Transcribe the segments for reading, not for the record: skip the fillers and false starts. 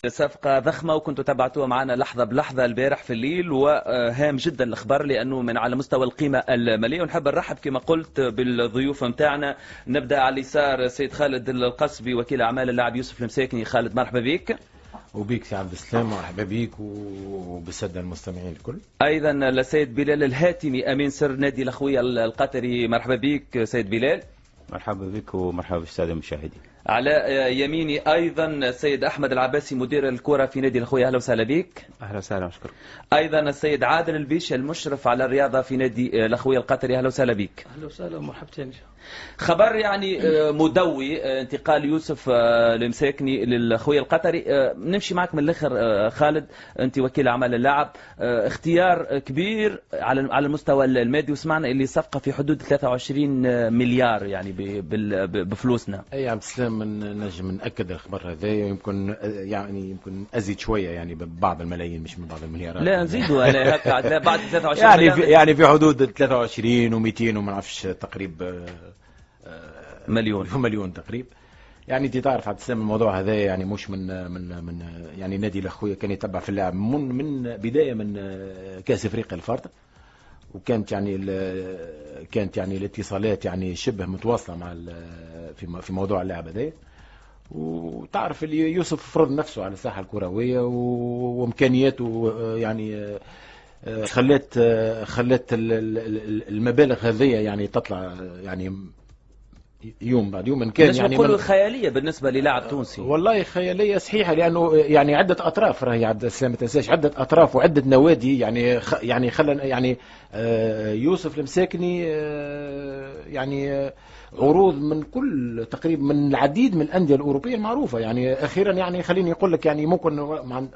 صفقة ضخمة وكنتوا تابعتوها معنا لحظة بلحظة البارح في الليل، وهام جدا الأخبار لأنه من على مستوى القيمة المالية. ونحب نرحب كما قلت بالضيوف متاعنا. نبدأ على اليسار سيد خالد القصبي وكيل أعمال اللاعب يوسف المساكني. خالد مرحبا بك. وبيك سي عبد السلام، مرحبا بيك وبالسادة المستمعين الكل. أيضا السيد بلال الهاتمي أمين سر نادي الأخوية القطري. مرحبا بك سيد بلال. مرحبا بك ومرحبا بالسادة المشاهدين. على يميني أيضا السيد أحمد العباسي مدير الكرة في نادي الأخوية. أهلا وسهلا بك. أهلا وسهلا وشكرا. أيضا السيد عادل البيشي المشرف على الرياضة في نادي الأخوية القطري. أهلا وسهلا بك. أهلا وسهلا ومرحبتين. خبر يعني مدوي انتقال يوسف المساكني للأخوية القطري. نمشي معك من الآخر خالد، أنت وكيل أعمال اللاعب. اختيار كبير على المستوى المادي، وسمعنا اللي صفقة في حدود 23 مليار يعني بفلوسنا. أي عبد السلام، نجم نأكد الخبر هذا. يمكن أزيد شوية يعني ببعض الملايين، مش من بعض المليارات. لا نزيدوا أنا هكا بعد 23 يعني في حدود 23 و200 وما نعرفش تقريبا مليون تقريبا. يعني انت تعرف عبد السلام الموضوع هذا يعني مش من يعني نادي الاخويه كان يتبع في اللاعب من بدايه من كاس افريقيا الفارطه، وكانت يعني الاتصالات يعني شبه متواصله مع في موضوع اللاعب هذا. وتعرف اللي يوسف فرض نفسه على الساحه الكرويه وامكانياته يعني خلت المبالغ هذه يعني تطلع يعني يوم بعد يوم. كان يعني نقولوا خياليه بالنسبه للاعب تونسي. والله خياليه صحيحه، لانه يعني عده اطراف، راهي عبد السلام ما تنساش عده اطراف وعده نوادي يعني خلى يعني يوسف المساكني يعني عروض من كل تقريبا من العديد من الانديه الاوروبيه المعروفه. يعني اخيرا يعني خليني اقول لك يعني ممكن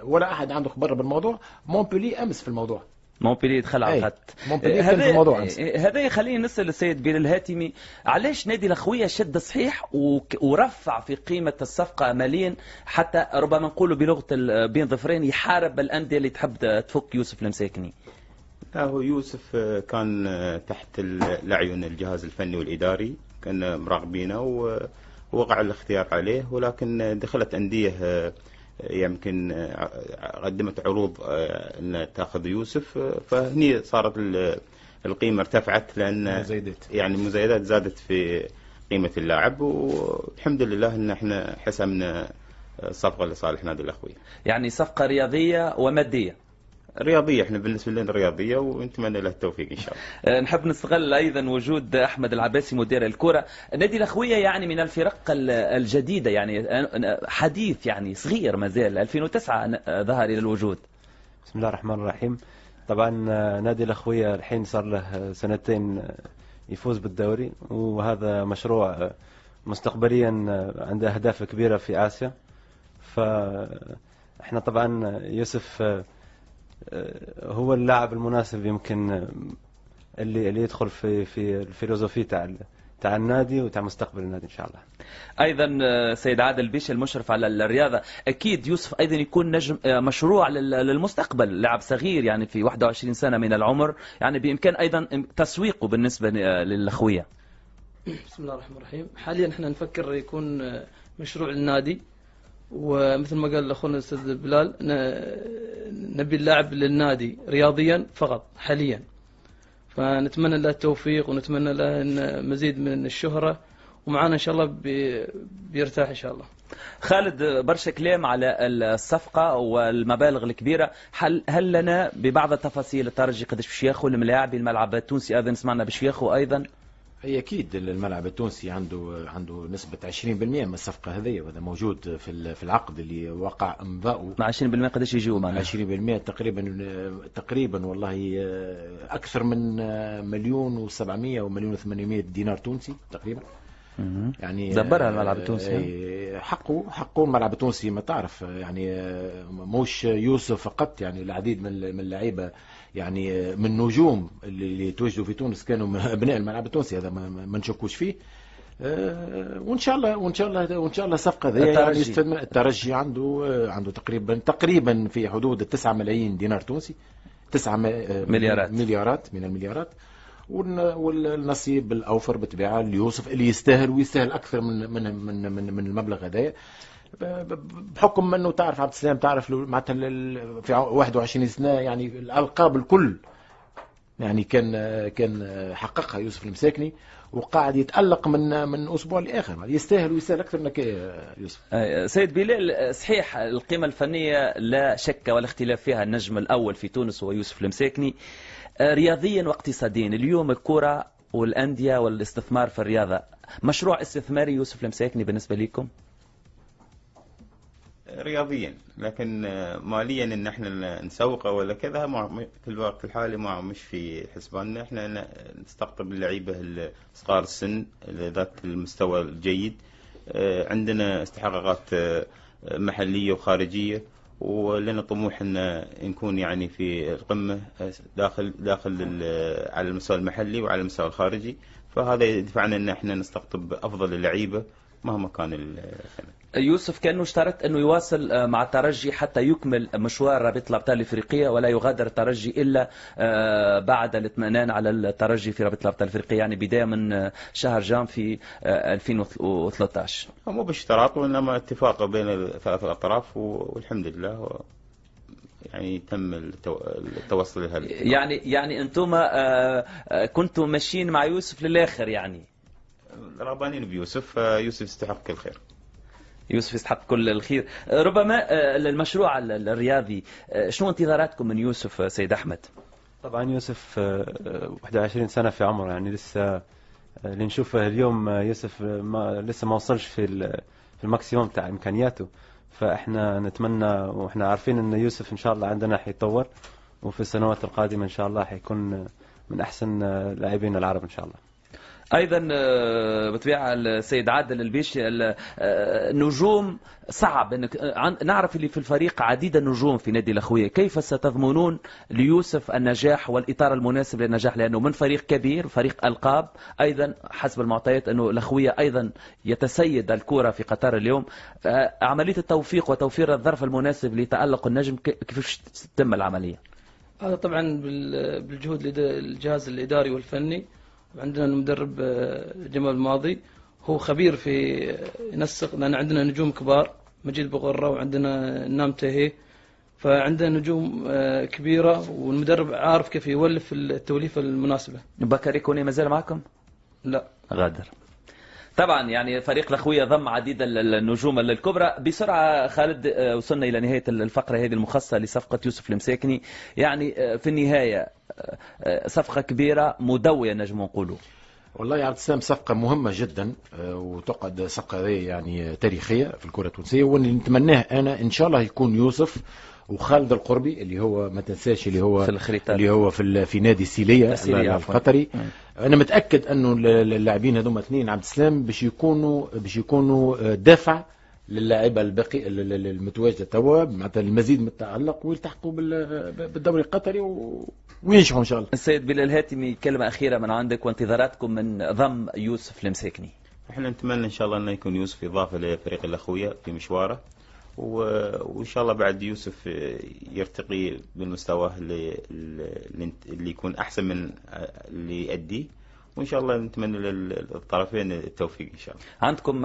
ولا احد عنده خبر بالموضوع. مونبولي امس في الموضوع، مونبولي دخل على الخط. هذا يخليني نسأل السيد بلال الهاتمي، علاش نادي الأخوية شد صحيح ورفع في قيمة الصفقة ماليا حتى ربما نقولوا بلغة بين ظفرين يحارب الأندية اللي تحب تفك يوسف المساكني؟ لا، هو يوسف كان تحت العيون الجهاز الفني والإداري، كان مراقبينه ووقع الاختيار عليه، ولكن دخلت أندية يمكن قدمت عروض أن تأخذ يوسف، فهني صارت القيمة ارتفعت، لأن يعني المزايدات زادت في قيمة اللاعب، والحمد لله أن احنا حسمنا الصفقة لصالح نادي الأخوية. يعني صفقة رياضية ومادية. رياضية، احنا بالنسبة لنا رياضية، ونتمنى له التوفيق ان شاء الله. نحب نستغل ايضا وجود احمد العباسي مدير الكرة. نادي الاخوية يعني من الفرق الجديدة، يعني حديث يعني صغير ما زال 2009 ظهر الى الوجود. بسم الله الرحمن الرحيم. طبعا نادي الاخوية الحين صار له سنتين يفوز بالدوري، وهذا مشروع مستقبليا عنده اهداف كبيرة في اسيا. فاحنا طبعا يوسف هو اللاعب المناسب يمكن اللي يدخل في الفيلوزوفي تاع النادي وتاع مستقبل النادي ان شاء الله. ايضا سيد عادل البيشي المشرف على الرياضه، اكيد يوسف ايضا يكون نجم مشروع للمستقبل، لاعب صغير يعني في 21 سنه من العمر، يعني بامكان ايضا تسويقه بالنسبه للاخويه. بسم الله الرحمن الرحيم. حاليا احنا نفكر يكون مشروع النادي، ومثل ما قال اخونا الاستاذ بلال نبي اللاعب للنادي رياضيا فقط حاليا، فنتمنى له التوفيق ونتمنى له مزيد من الشهرة، ومعانا ان شاء الله بيرتاح ان شاء الله. خالد، برشا كلام على الصفقة والمبالغ الكبيرة، هل لنا ببعض التفاصيل الترجي قداش باش ياخذ الملاعب الملعب التونسي ايضا سمعنا باش ياخذ ايضا؟ هي اكيد الملعب التونسي عنده نسبه 20% من الصفقه هذه، وهذا موجود في العقد اللي وقع امضاؤه. مع 20% قداش يجوا معنا؟ 20% تقريبا والله اكثر من 1,700,000 و 1,800,000 دينار تونسي تقريبا. يعني دبرها الملعب التونسي. حقه الملعب التونسي، ما تعرف يعني مش يوسف فقط، يعني العديد من اللعيبه يعني من نجوم اللي تواجدوا في تونس كانوا من ابناء الملعب التونسي، هذا ما نشكوش فيه. وان شاء الله الصفقه ذي يعني الترجي عنده تقريبا في حدود 9 ملايين دينار تونسي، 9 مليارات من المليارات، والنصيب الاوفر بالطبيعه ليوسف اللي يستاهل، ويستاهل اكثر من المبلغ هذا، بحكم انه تعرف عبد السلام، تعرف معناتها في 21 سنه يعني الالقاب الكل يعني كان حققها يوسف المساكني، وقاعد يتألق من أسبوع لآخر. يستاهل ويستاهل أكثر منك يوسف. سيد بلال، صحيح القيمة الفنية لا شك ولا اختلاف فيها، النجم الأول في تونس هو يوسف المساكني. رياضيا واقتصاديا اليوم الكرة والأندية والاستثمار في الرياضة مشروع استثماري يوسف المساكني بالنسبة لكم؟ رياضيا، لكن ماليا ان احنا نسوقه ولا كذا في الوقت الحالي مش في حسباننا. احنا نستقطب اللعيبه صغار السن ذات المستوى الجيد، عندنا استحقاقات محليه وخارجيه، ولنا طموح ان نكون يعني في القمه داخل على المستوى المحلي وعلى المستوى الخارجي. فهذا يدفعنا ان احنا نستقطب افضل اللعيبه مهما كان الثمن. يوسف كأنه اشترط أنه يواصل مع الترجي حتى يكمل مشوار رابطة الأبطال الإفريقية، ولا يغادر الترجي إلا بعد الاطمئنان على الترجي في رابطة الأبطال الإفريقية، يعني بداية من شهر جان في 2013. مو باشتراط وإنما اتفاق بين الثلاث الأطراف، والحمد لله يعني تم التوصل لهذا. يعني أنتم كنتم ماشيين مع يوسف للآخر، يعني رغبانين بيوسف. يوسف يستحق كل خير. يوسف يستحق كل الخير. ربما المشروع الرياضي، شنو انتظاراتكم من يوسف سيد أحمد؟ طبعا يوسف 21 سنة في عمره، يعني لسه اللي نشوفه اليوم يوسف لسه ما وصلش في الماكسيموم تاع إمكانياته. فإحنا نتمنى وإحنا عارفين أن يوسف إن شاء الله عندنا حيتطور، وفي السنوات القادمة إن شاء الله حيكون من أحسن لاعبين العرب إن شاء الله. أيضا بطبيعة السيد عادل البيشي، النجوم صعب أنك نعرف اللي في الفريق عديد النجوم في نادي الأخوية، كيف ستضمنون ليوسف النجاح والإطار المناسب للنجاح؟ لأنه من فريق كبير، فريق ألقاب، أيضا حسب المعطيات أنه الأخوية أيضا يتسيد الكرة في قطر اليوم. عملية التوفيق وتوفير الظرف المناسب لتألق النجم كيف تتم العملية؟ هذا طبعا بالجهود الجهاز الإداري والفني. عندنا المدرب جمال الماضي هو خبير في ينسق، لأن عندنا نجوم كبار، مجيد بغرة وعندنا نام تهي، فعندنا نجوم كبيرة، والمدرب عارف كيف يولف التوليفة المناسبة. بكري كوني ما زال معكم؟ لا، غادر. طبعا يعني فريق الأخوية ضم عديد النجوم الكبرى. بسرعة خالد، وصلنا إلى نهاية الفقرة هذه المخصصة لصفقة يوسف المساكني. يعني في النهاية صفقة كبيرة مدوية نجم نقولوا. والله يا عبد السلام صفقة مهمة جدا، وتقعد صفقة يعني تاريخية في الكرة التونسية، واللي نتمناه أنا إن شاء الله يكون يوسف وخالد القربي اللي هو ما تنساش اللي هو في نادي سيليا القطري. انا متاكد انه اللاعبين هذوما اثنين عبد السلام باش يكونوا دافع للاعيبه الباقي المتواجده توا، معناتها المزيد من التألق ويلتحقوا بالدوري القطري وينجحوا ان شاء الله. السيد بلال الهاتمي، كلمه اخيره من عندك وانتظاراتكم من ضم يوسف المساكني. احنا نتمنى ان شاء الله انه يكون يوسف اضافه لفريق الاخويه في مشواره، وإن شاء الله بعد يوسف يرتقي بالمستوى اللي يكون أحسن من اللي يؤديه، وإن شاء الله نتمنى للطرفين التوفيق إن شاء الله. عندكم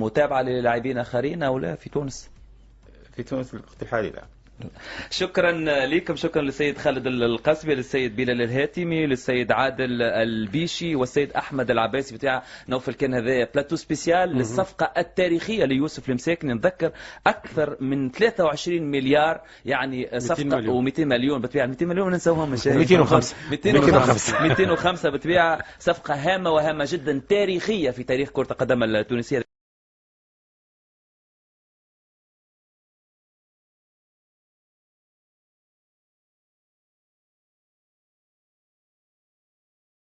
متابعة للاعبين آخرين أو لا في تونس؟ في تونس في الوقت الحالي لا. شكرا لكم، شكرا للسيد خالد القاسبي، للسيد بلال الهاتمي، للسيد عادل البيشي، والسيد أحمد العباسي. بتاع نوفل كان هذا بلاتو سبيسيال للصفقة التاريخية ليوسف المساكني. نذكر أكثر من 23 مليار، يعني صفقة و200 مليون بتبيع 200 مليون ننسوهم مش 205 بتبيع صفقة هامة وهامة جدا تاريخية في تاريخ كرة القدم التونسية.